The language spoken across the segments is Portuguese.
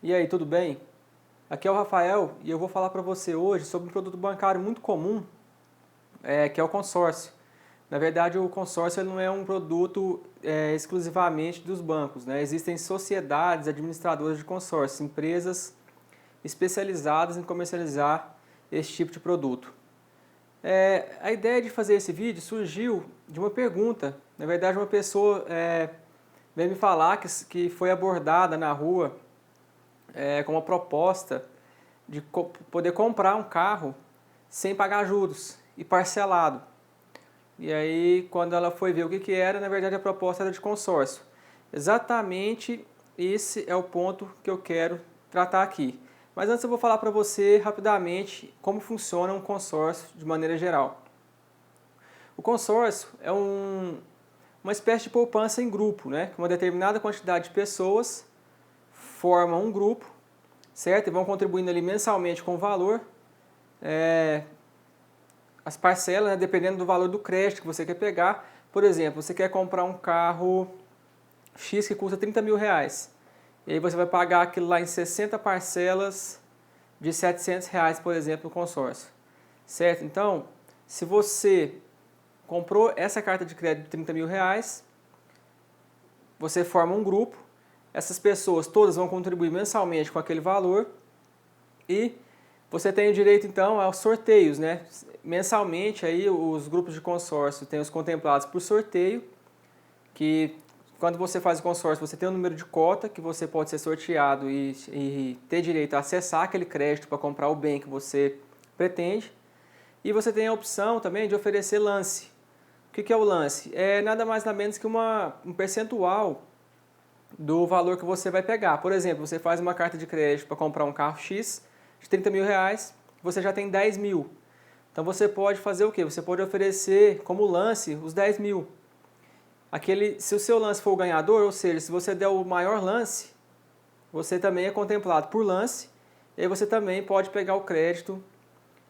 E aí, tudo bem? Aqui é o Rafael e eu vou falar para você hoje sobre um produto bancário muito comum, que é o consórcio. Na verdade, o consórcio ele não é um produto exclusivamente dos bancos, né? Existem sociedades administradoras de consórcio, empresas especializadas em comercializar esse tipo de produto. A ideia de fazer esse vídeo surgiu de uma pergunta. Na verdade, uma pessoa veio me falar que foi abordada na rua com uma proposta de poder comprar um carro sem pagar juros e parcelado. E aí, quando ela foi ver o que era, na verdade a proposta era de consórcio. Exatamente esse é o ponto que eu quero tratar aqui. Mas antes eu vou falar para você rapidamente como funciona um consórcio de maneira geral. O consórcio é uma espécie de poupança em grupo, né? Uma determinada quantidade de pessoas formam um grupo, certo? E vão contribuindo ali mensalmente com o valor. As parcelas, né, dependendo do valor do crédito que você quer pegar. Por exemplo, você quer comprar um carro X que custa 30 mil reais. E aí você vai pagar aquilo lá em 60 parcelas de 700 reais, por exemplo, no consórcio. Certo? Então, se você comprou essa carta de crédito de 30 mil reais, você forma um grupo, essas pessoas todas vão contribuir mensalmente com aquele valor e você tem o direito então aos sorteios, né? Mensalmente aí os grupos de consórcio têm os contemplados por sorteio, que quando você faz o consórcio você tem um número de cota que você pode ser sorteado e ter direito a acessar aquele crédito para comprar o bem que você pretende. E você tem a opção também de oferecer lance. O que é o lance? É nada mais nada menos que um percentual do valor que você vai pegar. Por exemplo, você faz uma carta de crédito para comprar um carro X de 30 mil reais, você já tem 10 mil. Então você pode fazer o quê? Você pode oferecer como lance os 10 mil. Se o seu lance for o ganhador, ou seja, se você der o maior lance, você também é contemplado por lance, e aí você também pode pegar o crédito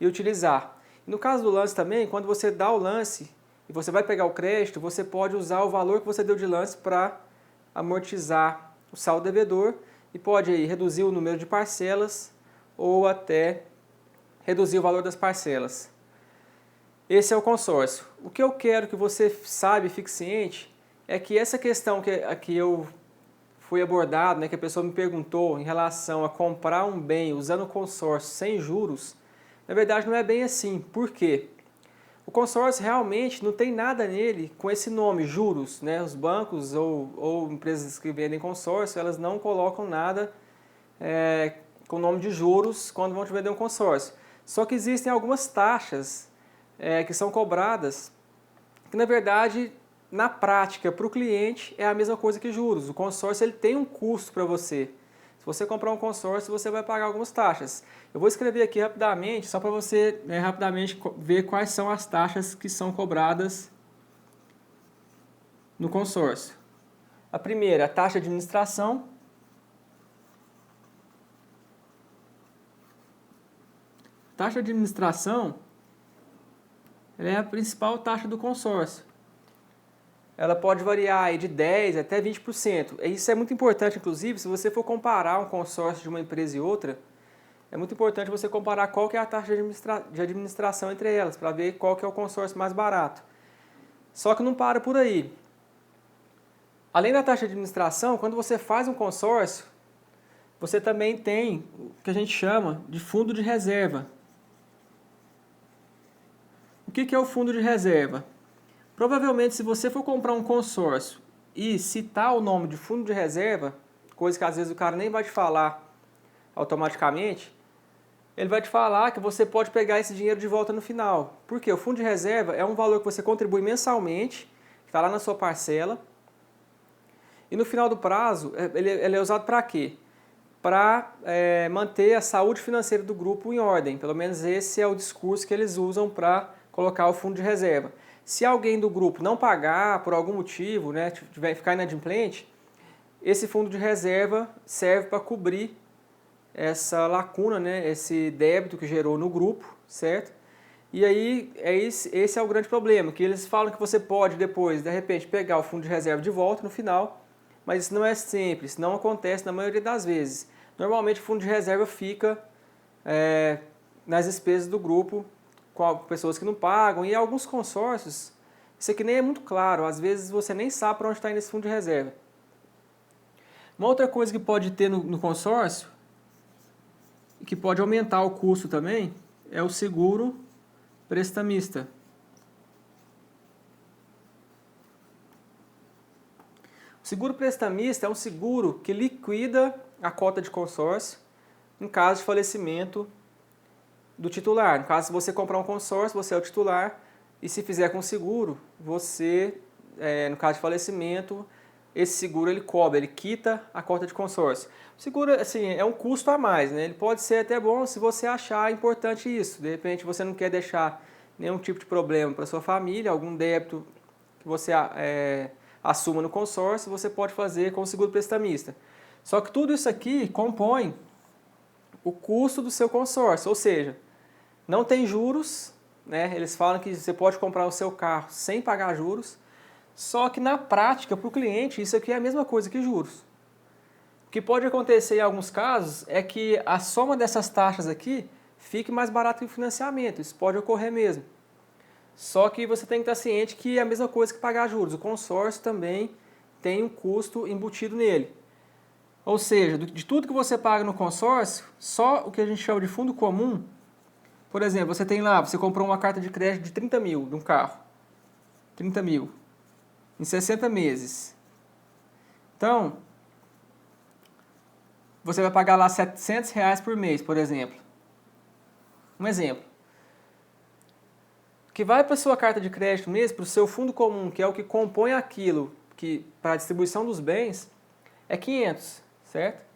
e utilizar. E no caso do lance também, quando você dá o lance e você vai pegar o crédito, você pode usar o valor que você deu de lance para amortizar o saldo devedor e pode aí reduzir o número de parcelas ou até reduzir o valor das parcelas. Esse é o consórcio. O que eu quero que você saiba e fique ciente é que essa questão que eu fui abordado, né, que a pessoa me perguntou em relação a comprar um bem usando o consórcio sem juros, na verdade não é bem assim. Por quê? O consórcio realmente não tem nada nele com esse nome, juros, né? Os bancos ou empresas que vendem consórcio, elas não colocam nada com o nome de juros quando vão te vender um consórcio. Só que existem algumas taxas que são cobradas, que na verdade, na prática, para o cliente é a mesma coisa que juros. O consórcio ele tem um custo para você. Se você comprar um consórcio, você vai pagar algumas taxas. Eu vou escrever aqui rapidamente, só para você rapidamente ver quais são as taxas que são cobradas no consórcio. A primeira, a taxa de administração. Taxa de administração é a principal taxa do consórcio. Ela pode variar aí de 10% até 20%. Isso é muito importante, inclusive, se você for comparar um consórcio de uma empresa e outra, é muito importante você comparar qual que é a taxa de administração entre elas, para ver qual que é o consórcio mais barato. Só que não para por aí. Além da taxa de administração, quando você faz um consórcio, você também tem o que a gente chama de fundo de reserva. O que é o fundo de reserva? Provavelmente, se você for comprar um consórcio e citar o nome de fundo de reserva, coisa que às vezes o cara nem vai te falar automaticamente, ele vai te falar que você pode pegar esse dinheiro de volta no final. Por quê? O fundo de reserva é um valor que você contribui mensalmente, que está lá na sua parcela, e no final do prazo, ele é usado para quê? Para manter a saúde financeira do grupo em ordem. Pelo menos esse é o discurso que eles usam para colocar o fundo de reserva. Se alguém do grupo não pagar por algum motivo, né, ficar inadimplente, esse fundo de reserva serve para cobrir essa lacuna, né, esse débito que gerou no grupo, certo? E aí esse é o grande problema, que eles falam que você pode depois, de repente, pegar o fundo de reserva de volta no final, mas isso não é sempre, isso não acontece na maioria das vezes. Normalmente o fundo de reserva fica nas despesas do grupo, com pessoas que não pagam, e alguns consórcios, isso aqui nem é muito claro, às vezes você nem sabe para onde está indo esse fundo de reserva. Uma outra coisa que pode ter no consórcio, e que pode aumentar o custo também, é o seguro prestamista. O seguro prestamista é um seguro que liquida a cota de consórcio em caso de falecimento do titular. No caso, se você comprar um consórcio, você é o titular, e se fizer com seguro, você, no caso de falecimento, esse seguro ele cobre, ele quita a cota de consórcio. O seguro, assim, é um custo a mais, né? Ele pode ser até bom se você achar importante isso. De repente, você não quer deixar nenhum tipo de problema para sua família, algum débito que você assuma no consórcio, você pode fazer com o seguro prestamista. Só que tudo isso aqui compõe o custo do seu consórcio, ou seja, não tem juros, né? Eles falam que você pode comprar o seu carro sem pagar juros, só que na prática, para o cliente, isso aqui é a mesma coisa que juros. O que pode acontecer em alguns casos é que a soma dessas taxas aqui fique mais barato que o financiamento, isso pode ocorrer mesmo. Só que você tem que estar ciente que é a mesma coisa que pagar juros. O consórcio também tem um custo embutido nele. Ou seja, de tudo que você paga no consórcio, só o que a gente chama de fundo comum, por exemplo, você tem lá, você comprou uma carta de crédito de 30 mil de um carro. 30 mil. Em 60 meses. Então, você vai pagar lá R$700 por mês, por exemplo. Um exemplo. O que vai para a sua carta de crédito mesmo, para o seu fundo comum, que é o que compõe aquilo que para a distribuição dos bens, é 500, certo?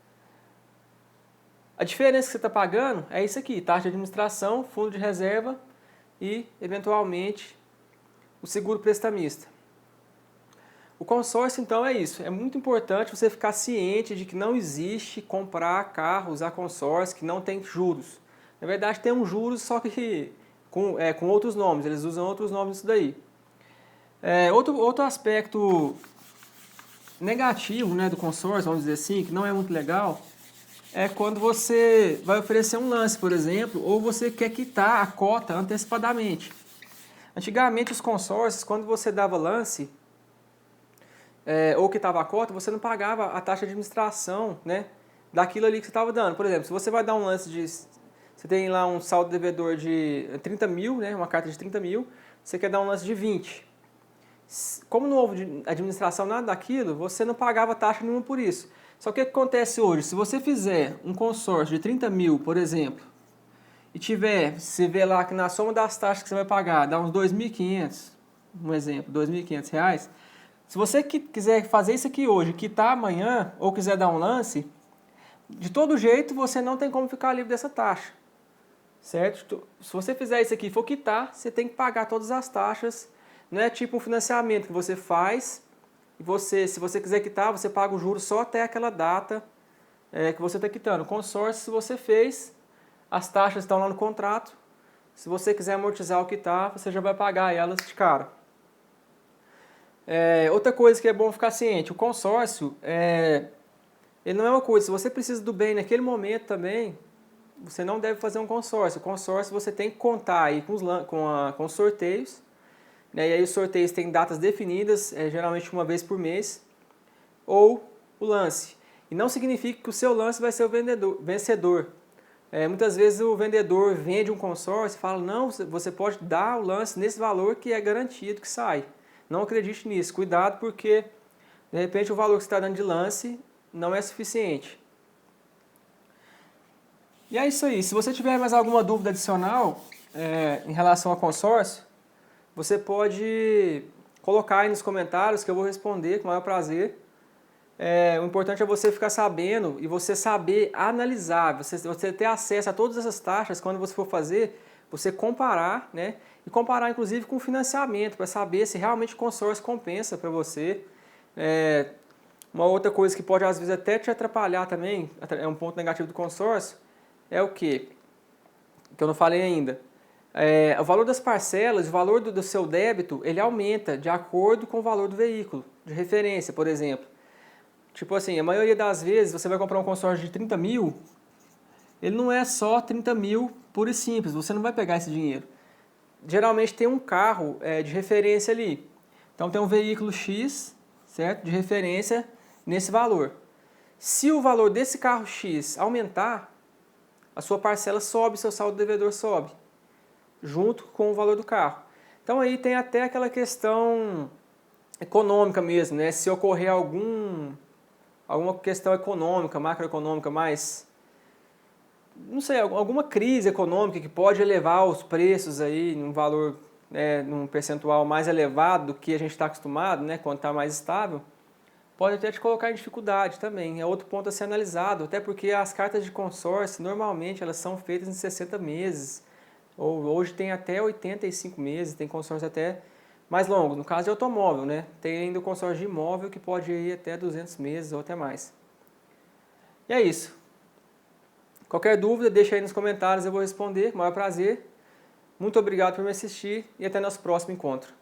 A diferença que você está pagando é isso aqui, taxa de administração, fundo de reserva e, eventualmente, o seguro prestamista. O consórcio, então, é isso. É muito importante você ficar ciente de que não existe comprar carros a consórcio que não tem juros. Na verdade, tem um juros, só que com outros nomes. Eles usam outros nomes nisso daí. Outro aspecto negativo, né, do consórcio, vamos dizer assim, que não é muito legal, é quando você vai oferecer um lance, por exemplo, ou você quer quitar a cota antecipadamente. Antigamente, os consórcios, quando você dava lance, ou quitava a cota, você não pagava a taxa de administração, né, daquilo ali que você estava dando. Por exemplo, se você vai dar um lance de... Você tem lá um saldo devedor de 30 mil, né, uma carta de 30 mil, você quer dar um lance de 20. Como não houve administração nada daquilo, você não pagava taxa nenhuma por isso. Só que o que acontece hoje? Se você fizer um consórcio de 30 mil, por exemplo, e você vê lá que na soma das taxas que você vai pagar, dá uns 2.500, um exemplo, R$2.500, se você quiser fazer isso aqui hoje, quitar amanhã, ou quiser dar um lance, de todo jeito você não tem como ficar livre dessa taxa, certo? Se você fizer isso aqui e for quitar, você tem que pagar todas as taxas. Não é tipo um financiamento que você faz e se você quiser quitar, você paga o juros só até aquela data que você está quitando. O consórcio, se você fez, as taxas estão lá no contrato. Se você quiser amortizar ou quitar, você já vai pagar elas de cara. Outra coisa que é bom ficar ciente, o consórcio, ele não é uma coisa, se você precisa do bem naquele momento também, você não deve fazer um consórcio. O consórcio você tem que contar aí com os sorteios, né? E aí os sorteios têm datas definidas, geralmente uma vez por mês, ou o lance. E não significa que o seu lance vai ser o vencedor. Muitas vezes o vendedor vende um consórcio e fala, não, você pode dar o lance nesse valor que é garantido que sai. Não acredite nisso, cuidado porque de repente o valor que você está dando de lance não é suficiente. E é isso aí, se você tiver mais alguma dúvida adicional em relação ao consórcio, você pode colocar aí nos comentários que eu vou responder com o maior prazer. O importante é você ficar sabendo e você saber analisar, você ter acesso a todas essas taxas quando você for fazer, você comparar, né? E comparar inclusive com o financiamento, para saber se realmente o consórcio compensa para você. Uma outra coisa que pode às vezes até te atrapalhar também, é um ponto negativo do consórcio, é o quê? Que eu não falei ainda. O valor das parcelas, o valor do seu débito, ele aumenta de acordo com o valor do veículo, de referência, por exemplo. Tipo assim, a maioria das vezes você vai comprar um consórcio de 30 mil, ele não é só 30 mil puro e simples, você não vai pegar esse dinheiro. Geralmente tem um carro de referência ali. Então tem um veículo X, certo? De referência nesse valor. Se o valor desse carro X aumentar, a sua parcela sobe, seu saldo devedor sobe, junto com o valor do carro. Então aí tem até aquela questão econômica mesmo, né? Se ocorrer alguma questão econômica, macroeconômica mais, não sei, alguma crise econômica que pode elevar os preços aí num valor, num percentual mais elevado do que a gente está acostumado, né? Quando está mais estável, pode até te colocar em dificuldade também. É outro ponto a ser analisado, até porque as cartas de consórcio, normalmente, elas são feitas em 60 meses, ou hoje tem até 85 meses, tem consórcio até mais longo. No caso de automóvel, né? Tem ainda o consórcio de imóvel que pode ir até 200 meses ou até mais. E é isso. Qualquer dúvida, deixa aí nos comentários, eu vou responder, com o maior prazer. Muito obrigado por me assistir e até nosso próximo encontro.